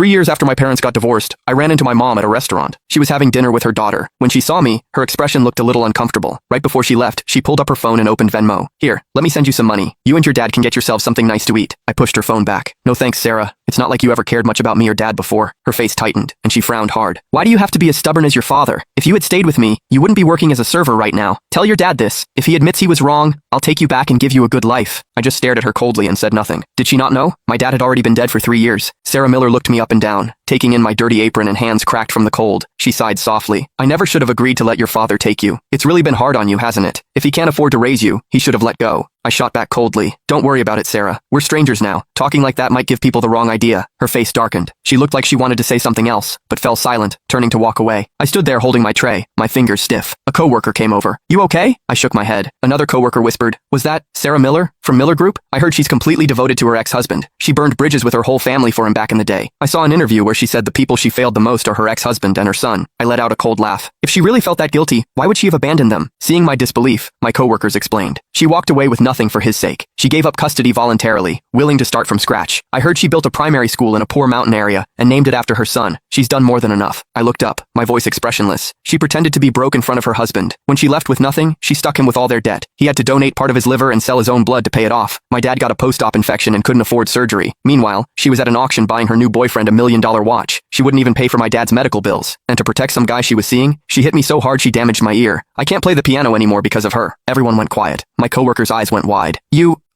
3 years after my parents got divorced, I ran into my mom at a restaurant. She was having dinner with her daughter. When she saw me, her expression looked a little uncomfortable. Right before she left, she pulled up her phone and opened Venmo. Here, let me send you some money. You and your dad can get yourselves something nice to eat. I pushed her phone back. No thanks, Sarah. It's not like you ever cared much about me or dad before. Her face tightened, and she frowned hard. Why do you have to be as stubborn as your father? If you had stayed with me, you wouldn't be working as a server right now. Tell your dad this. If he admits he was wrong, I'll take you back and give you a good life. I just stared at her coldly and said nothing. Did she not know? My dad had already been dead for 3 years. Sarah Miller looked me up and down, taking in my dirty apron and hands cracked from the cold. She sighed softly. I never should have agreed to let your father take you. It's really been hard on you, hasn't it? If he can't afford to raise you, he should have let go. I shot back coldly. Don't worry about it, Sarah. We're strangers now. Talking like that might give people the wrong idea. Her face darkened. She looked like she wanted to say something else, but fell silent, turning to walk away. I stood there holding my tray, my fingers stiff. A coworker came over. You okay? I shook my head. Another coworker whispered, was that Sarah Miller? From Miller Group? I heard she's completely devoted to her ex-husband. She burned bridges with her whole family for him back in the day. I saw an interview where she said the people she failed the most are her ex-husband and her son. I let out a cold laugh. If she really felt that guilty, why would she have abandoned them? Seeing my disbelief, my coworkers explained. She walked away with nothing for his sake. She gave up custody voluntarily, willing to start from scratch. I heard she built a primary school in a poor mountain area and named it after her son. She's done more than enough. I looked up, my voice expressionless. She pretended to be broke in front of her husband. When she left with nothing, she stuck him with all their debt. He had to donate part of his liver and sell his own blood to pay it off. My dad got a post-op infection and couldn't afford surgery. Meanwhile, she was at an auction buying her new boyfriend a $1 million watch. She wouldn't even pay for my dad's medical bills. And to protect some guy she was seeing, she hit me so hard she damaged my ear. I can't play the piano anymore because of her. Everyone went quiet. My coworker's eyes went wide.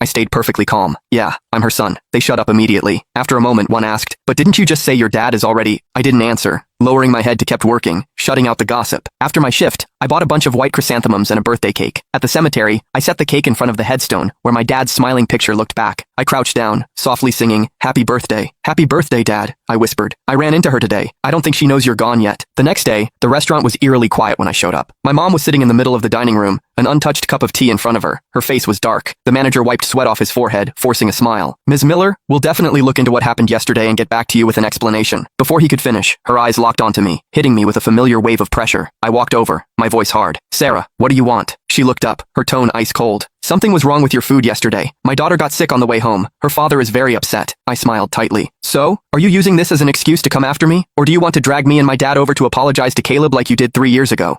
I stayed perfectly calm. Yeah, I'm her son. They shut up immediately. After a moment, one asked, but didn't you just say your dad is already... I didn't answer. Lowering my head to kept working, shutting out the gossip. After my shift, I bought a bunch of white chrysanthemums and a birthday cake. At the cemetery, I set the cake in front of the headstone, where my dad's smiling picture looked back. I crouched down, softly singing, Happy birthday. Happy birthday, Dad, I whispered. I ran into her today. I don't think she knows you're gone yet. The next day, the restaurant was eerily quiet when I showed up. My mom was sitting in the middle of the dining room, an untouched cup of tea in front of her. Her face was dark. The manager wiped sweat off his forehead, forcing a smile. Ms. Miller, we'll definitely look into what happened yesterday and get back to you with an explanation. Before he could finish, her eyes locked onto me, hitting me with a familiar wave of pressure. I walked over, my voice hard. Sarah, what do you want? She looked up, her tone ice cold. Something was wrong with your food yesterday. My daughter got sick on the way home. Her father is very upset. I smiled tightly. So, are you using this as an excuse to come after me? Or do you want to drag me and my dad over to apologize to Caleb like you did 3 years ago?